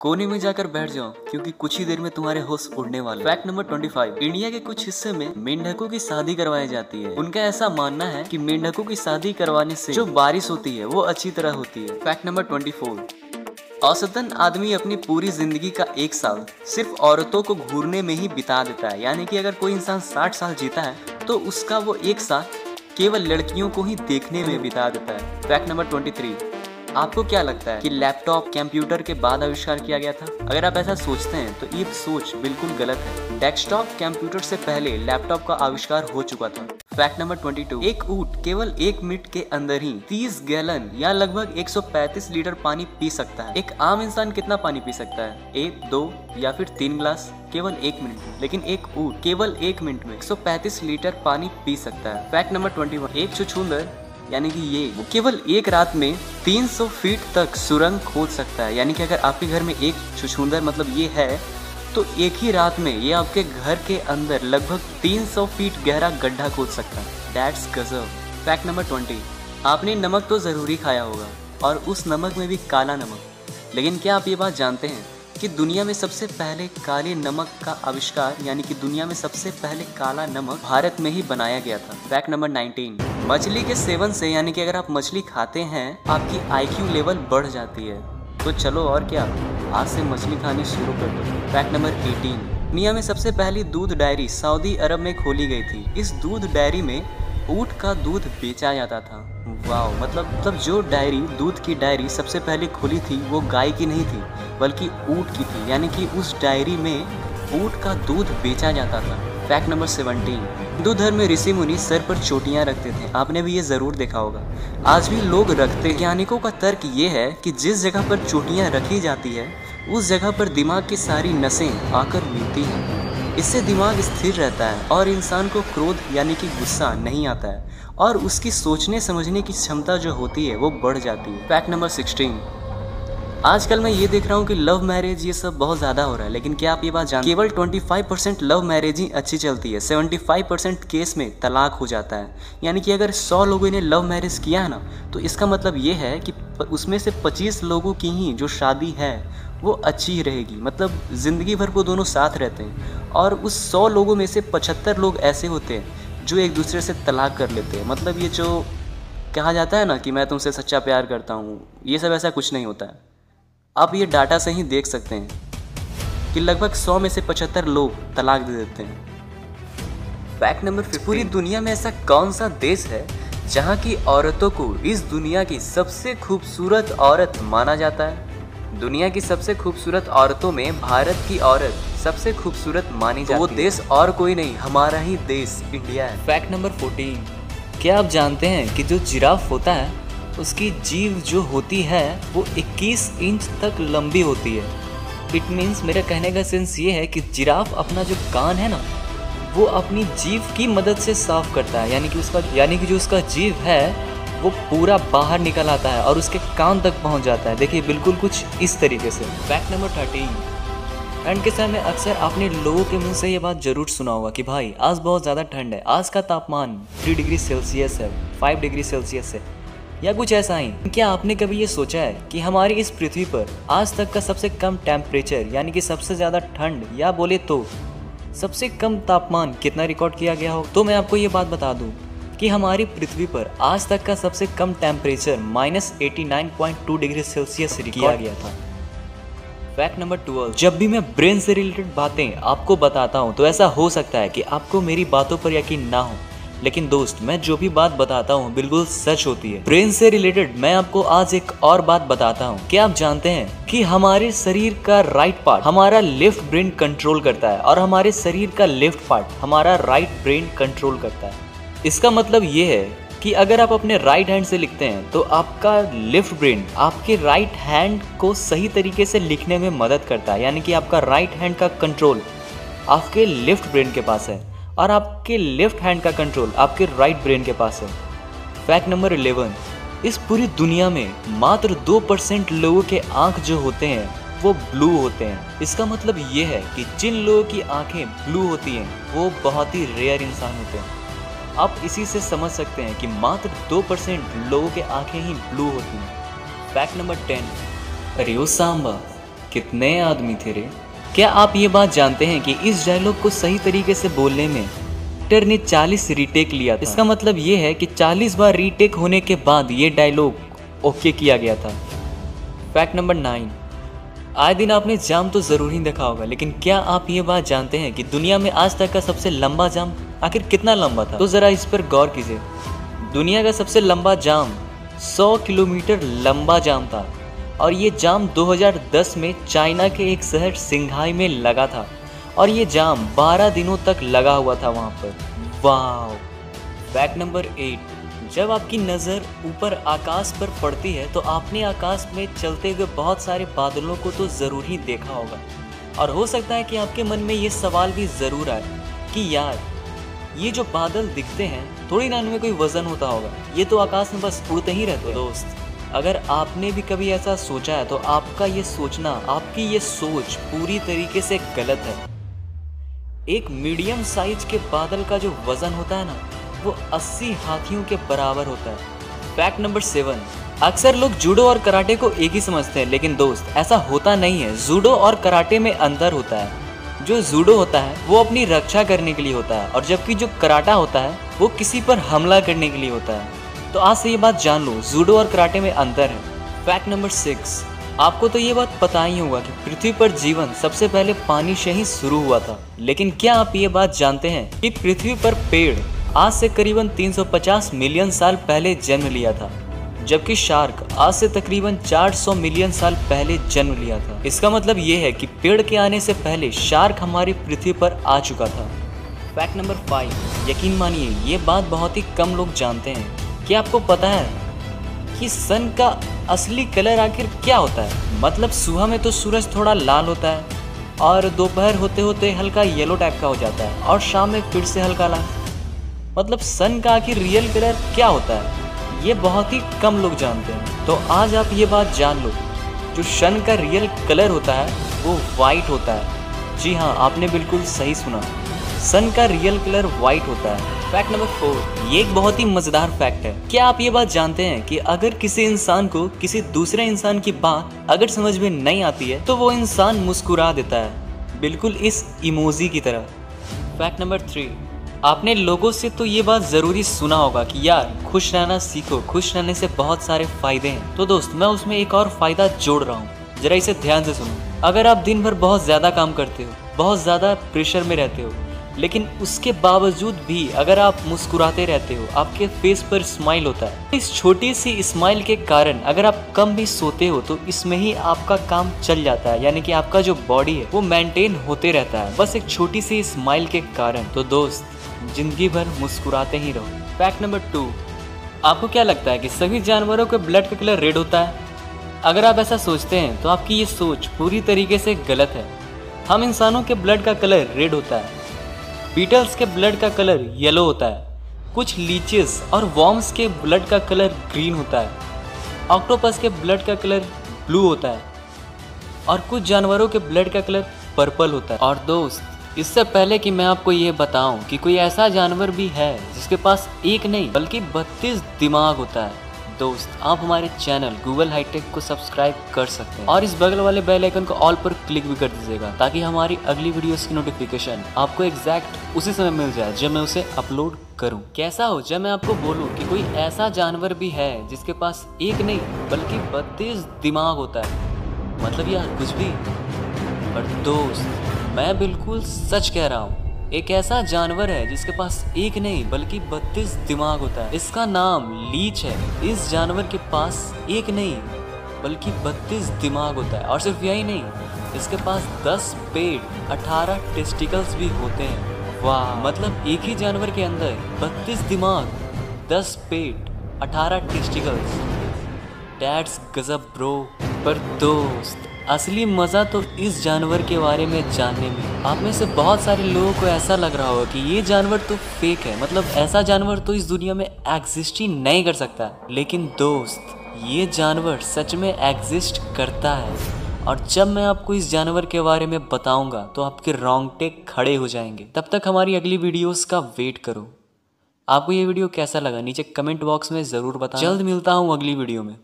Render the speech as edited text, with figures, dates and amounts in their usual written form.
कोने में जाकर बैठ जाओ क्योंकि कुछ ही देर में तुम्हारे होश उड़ने वाले। फैक्ट नंबर 25, इंडिया के कुछ हिस्से में मेंढकों की शादी करवाई जाती है। उनका ऐसा मानना है कि मेंढकों की शादी करवाने से जो बारिश होती है वो अच्छी तरह होती है। फैक्ट नंबर 24, औसतन आदमी अपनी पूरी जिंदगी का 1 साल सिर्फ औरतों को घूरने में ही बिता देता है। यानी कि अगर कोई इंसान 60 साल जीता है तो उसका वो 1 साल केवल लड़कियों को ही देखने में बिता देता है। फैक्ट नंबर 23, आपको क्या लगता है कि लैपटॉप कंप्यूटर के बाद आविष्कार किया गया था? अगर आप ऐसा सोचते हैं तो ये सोच बिल्कुल गलत है। डेस्कटॉप कंप्यूटर से पहले लैपटॉप का आविष्कार हो चुका था। फैक्ट नंबर 22, एक ऊंट केवल 1 मिनट के अंदर ही 30 गैलन या लगभग 135 लीटर पानी पी सकता है। एक आम इंसान कितना पानी पी सकता है? 1, 2 या फिर 3 गिलास केवल 1 मिनट में, लेकिन एक ऊंट केवल 1 मिनट में 135 लीटर पानी पी सकता है। फैक्ट नंबर 21, एक छुछुंदर यानी कि वो केवल एक रात में 300 फीट तक सुरंग खोद सकता है। यानी कि अगर आपके घर में एक छुछुंदर मतलब ये है तो एक ही रात में ये आपके घर के अंदर लगभग 300 फीट गहरा गड्ढा खोद सकता है। दैट्स गजब। फैक्ट नंबर 20, आपने नमक तो ज़रूरी खाया होगा और उस नमक में भी काला नमक। लेकिन क्या आप ये बात जानते हैं कि दुनिया में सबसे पहले काले नमक का आविष्कार यानी कि दुनिया में सबसे पहले काला नमक भारत में ही बनाया गया था। फैक्ट नंबर 19, मछली के सेवन से यानी कि अगर आप मछली खाते हैं आपकी IQ लेवल बढ़ जाती है। तो चलो और क्या, आज से मछली खानी शुरू कर दो। फैक्ट नंबर 18, दुनिया में सबसे पहली दूध डायरी सऊदी अरब में खोली गई थी। इस दूध डायरी में ऊँट का दूध बेचा जाता था। वाह, मतलब जो डायरी दूध की डायरी सबसे पहले खुली थी वो गाय की नहीं थी बल्कि ऊँट की थी। यानी कि उस डायरी में ऊँट का दूध बेचा जाता था। फैक्ट नंबर 17, हिंदू धर्म में ऋषि मुनि सर पर चोटियां रखते थे। आपने भी ये जरूर देखा होगा, आज भी लोग रखते हैं। वैज्ञानिकों का तर्क ये है कि जिस जगह पर चोटियां रखी जाती है उस जगह पर दिमाग की सारी नसें आकर मिलती हैं। इससे दिमाग स्थिर रहता है और इंसान को क्रोध यानी कि गुस्सा नहीं आता है और उसकी सोचने समझने की क्षमता जो होती है वो बढ़ जाती है। फैक्ट नंबर 16, आजकल मैं ये देख रहा हूँ कि लव मैरिज ये सब बहुत ज़्यादा हो रहा है, लेकिन क्या आप ये बात जानते हैं केवल 25% लव मैरिज ही अच्छी चलती है। 75% केस में तलाक हो जाता है। यानी कि अगर 100 लोगों ने लव मैरिज किया है ना तो इसका मतलब ये है कि उसमें से 25 लोगों की ही जो शादी है वो अच्छी रहेगी, मतलब ज़िंदगी भर वो दोनों साथ रहते हैं। और उस 100 लोगों में से 75 लोग ऐसे होते हैं जो एक दूसरे से तलाक कर लेते हैं। मतलब ये जो कहा जाता है ना कि मैं तुमसे सच्चा प्यार करता हूँ, ये सब ऐसा कुछ नहीं होता है। आप ये डाटा से ही देख सकते हैं कि लगभग 100 में से 75 लोग तलाक दे देते हैं। फैक्ट नंबर 15, पूरी दुनिया में ऐसा कौन सा देश है जहां की औरतों को इस दुनिया की सबसे खूबसूरत औरत माना जाता है? दुनिया की सबसे खूबसूरत औरतों में भारत की औरत सबसे खूबसूरत मानी जाती है। वो देश और कोई नहीं, हमारा ही देश इंडिया है। फैक्ट नंबर 14, क्या आप जानते हैं कि जो जिराफ होता है उसकी जीभ जो होती है वो 21 इंच तक लंबी होती है। इट मीन्स, मेरा कहने का सेंस ये है कि जिराफ अपना जो कान है ना वो अपनी जीभ की मदद से साफ करता है। यानी कि जो उसका जीभ है वो पूरा बाहर निकल आता है और उसके कान तक पहुंच जाता है। देखिए बिल्कुल कुछ इस तरीके से। फैक्ट नंबर 13, ठंड के समय अक्सर आपने लोगों के मुंह से ये बात जरूर सुना होगा कि भाई आज बहुत ज़्यादा ठंड है, आज का तापमान 3 डिग्री सेल्सियस है, 5 डिग्री सेल्सियस है या कुछ ऐसा ही। क्या आपने कभी ये सोचा है कि हमारी इस पृथ्वी पर आज तक का सबसे कम टेम्परेचर यानी कि सबसे ज़्यादा ठंड या बोले तो सबसे कम तापमान कितना रिकॉर्ड किया गया हो? तो मैं आपको ये बात बता दूं कि हमारी पृथ्वी पर आज तक का सबसे कम टेम्परेचर -89.2 डिग्री सेल्सियस किया गया था। फैक्ट नंबर 12, जब भी मैं ब्रेन से रिलेटेड बातें आपको बताता हूँ तो ऐसा हो सकता है कि आपको मेरी बातों पर यकीन ना हो, लेकिन दोस्त मैं जो भी बात बताता हूँ बिल्कुल सच होती है। ब्रेन से रिलेटेड मैं आपको आज एक और बात बताता हूँ। क्या आप जानते हैं कि हमारे शरीर का राइट पार्ट हमारा लेफ्ट ब्रेन कंट्रोल करता है और हमारे शरीर का लेफ्ट पार्ट हमारा राइट ब्रेन कंट्रोल करता है। इसका मतलब ये है कि अगर आप अपने राइट हैंड से लिखते हैं तो आपका लेफ्ट ब्रेन आपके राइट हैंड को सही तरीके से लिखने में मदद करता है। यानी कि आपका राइट हैंड का कंट्रोल आपके लेफ्ट ब्रेन के पास है और आपके लेफ्ट हैंड का कंट्रोल आपके राइट ब्रेन के पास है। फैक्ट नंबर 11, इस पूरी दुनिया में मात्र 2% लोगों के आँख जो होते हैं वो ब्लू होते हैं। इसका मतलब ये है कि जिन लोगों की आँखें ब्लू होती हैं वो बहुत ही रेयर इंसान होते हैं। आप इसी से समझ सकते हैं कि मात्र 2% लोगों के आँखें ही ब्लू होती हैं। फैक्ट नंबर 10, रियो सांबा कितने आदमी थे रे। क्या आप ये बात जानते हैं कि इस डायलॉग को सही तरीके से बोलने में एक्टर ने 40 रीटेक लिया था। इसका मतलब ये है कि 40 बार रीटेक होने के बाद ये डायलॉग ओके किया गया था। फैक्ट नंबर 9, आए दिन आपने जाम तो जरूर ही देखा होगा, लेकिन क्या आप ये बात जानते हैं कि दुनिया में आज तक का सबसे लंबा जाम आखिर कितना लंबा था? तो जरा इस पर गौर कीजिए। दुनिया का सबसे लंबा जाम 100 किलोमीटर लंबा जाम था और ये जाम 2010 में चाइना के एक शहर सिंघाई में लगा था और ये जाम 12 दिनों तक लगा हुआ था वहाँ पर। वाह। फैक्ट नंबर 8, जब आपकी नज़र ऊपर आकाश पर पड़ती है तो आपने आकाश में चलते हुए बहुत सारे बादलों को तो ज़रूर ही देखा होगा और हो सकता है कि आपके मन में ये सवाल भी ज़रूर आए कि यार ये जो बादल दिखते हैं थोड़ी ना इनमें कोई वजन होता होगा, ये तो आकाश में बस उड़ते ही रहते हैं। दोस्त, अगर आपने भी कभी ऐसा सोचा है तो आपका ये सोचना, आपकी ये सोच पूरी तरीके से गलत है। एक मीडियम साइज के बादल का जो वजन होता है ना, वो 80 हाथियों के बराबर होता है। फैक्ट नंबर 7, अक्सर लोग जूडो और कराटे को एक ही समझते हैं, लेकिन दोस्त ऐसा होता नहीं है। जूडो और कराटे में अंतर होता है। जो जूडो होता है वो अपनी रक्षा करने के लिए होता है और जबकि जो कराटा होता है वो किसी पर हमला करने के लिए होता है। तो आज से ये बात जान लो, जूडो और कराटे में अंतर है। फैक्ट नंबर 6, आपको तो ये बात पता ही होगा कि पृथ्वी पर जीवन सबसे पहले पानी से ही शुरू हुआ था, लेकिन क्या आप ये बात जानते हैं कि पृथ्वी पर पेड़ आज से करीबन 350 मिलियन साल पहले जन्म लिया था, जबकि शार्क आज से तकरीबन 400 मिलियन साल पहले जन्म लिया था। इसका मतलब ये है कि पेड़ के आने से पहले शार्क हमारी पृथ्वी पर आ चुका था। फैक्ट नंबर 5, यकीन मानिए ये बात बहुत ही कम लोग जानते हैं। क्या आपको पता है कि सन का असली कलर आखिर क्या होता है? मतलब सुबह में तो सूरज थोड़ा लाल होता है और दोपहर होते होते हल्का येलो टाइप का हो जाता है और शाम में फिर से हल्का लाल। मतलब सन का आखिर रियल कलर क्या होता है, ये बहुत ही कम लोग जानते हैं। तो आज आप ये बात जान लो, जो सन का रियल कलर होता है वो वाइट होता है। जी हाँ, आपने बिल्कुल सही सुना, सन का रियल कलर वाइट होता है। फैक्ट नंबर 4, ये एक बहुत ही मजेदार फैक्ट है। क्या आप ये बात जानते हैं कि अगर किसी इंसान को किसी दूसरे इंसान की बात अगर समझ में नहीं आती है तो वो इंसान मुस्कुरा देता है, बिल्कुल इस इमोजी की तरह। फैक्ट नंबर 3, आपने लोगों से तो ये बात ज़रूरी सुना होगा कि यार खुश रहना सीखो, खुश रहने से बहुत सारे फ़ायदे हैं। तो दोस्त, मैं उसमें एक और फ़ायदा जोड़ रहा हूँ, ज़रा इसे ध्यान से सुनो। अगर आप दिन भर बहुत ज़्यादा काम करते हो, बहुत ज़्यादा प्रेशर में रहते हो, लेकिन उसके बावजूद भी अगर आप मुस्कुराते रहते हो, आपके फेस पर स्माइल होता है, इस छोटी सी स्माइल के कारण अगर आप कम भी सोते हो तो इसमें ही आपका काम चल जाता है, यानी कि आपका जो बॉडी है वो मेंटेन होते रहता है, बस एक छोटी सी स्माइल के कारण। तो दोस्त, जिंदगी भर मुस्कुराते ही रहो। फैक्ट नंबर 2, आपको क्या लगता है कि सभी जानवरों के ब्लड का कलर रेड होता है? अगर आप ऐसा सोचते हैं तो आपकी ये सोच पूरी तरीके से गलत है। हम इंसानों के ब्लड का कलर रेड होता है, बीटल्स के ब्लड का कलर येलो होता है, कुछ लीचेस और वॉर्म्स के ब्लड का कलर ग्रीन होता है, ऑक्टोपस के ब्लड का कलर ब्लू होता है और कुछ जानवरों के ब्लड का कलर पर्पल होता है। और दोस्त, इससे पहले कि मैं आपको ये बताऊं कि कोई ऐसा जानवर भी है जिसके पास एक नहीं बल्कि 32 दिमाग होता है, दोस्त आप हमारे चैनल गूगल हाईटेक को सब्सक्राइब कर सकते हैं और इस बगल वाले बेल आइकन को ऑल पर क्लिक भी कर दीजिएगा ताकि हमारी अगली वीडियोस की नोटिफिकेशन आपको एग्जैक्ट उसी समय मिल जाए जब मैं उसे अपलोड करूं। कैसा हो जब मैं आपको बोलूं कि कोई ऐसा जानवर भी है जिसके पास एक नहीं बल्कि 32 दिमाग होता है? मतलब यार कुछ भी। पर दोस्त, मैं बिल्कुल सच कह रहा हूँ, एक ऐसा जानवर है जिसके पास एक नहीं बल्कि 32 दिमाग होता है। इसका नाम लीच है। इस जानवर के पास एक नहीं बल्कि 32 दिमाग होता है और सिर्फ यही नहीं, इसके पास 10 पेट 18 टेस्टिकल्स भी होते हैं। वाह, मतलब एक ही जानवर के अंदर 32 दिमाग, 10 पेट, 18 टेस्टिकल्स। दैट्स गजब ब्रो। पर दोस्त, असली मज़ा तो इस जानवर के बारे में जानने में। आप में से बहुत सारे लोगों को ऐसा लग रहा होगा कि ये जानवर तो फेक है, मतलब ऐसा जानवर तो इस दुनिया में एग्जिस्ट ही नहीं कर सकता। लेकिन दोस्त, ये जानवर सच में एग्जिस्ट करता है और जब मैं आपको इस जानवर के बारे में बताऊंगा तो आपके रोंगटे खड़े हो जाएंगे। तब तक हमारी अगली वीडियोस का वेट करो। आपको ये वीडियो कैसा लगा नीचे कमेंट बॉक्स में ज़रूर बताएं। जल्द मिलता हूँ अगली वीडियो में।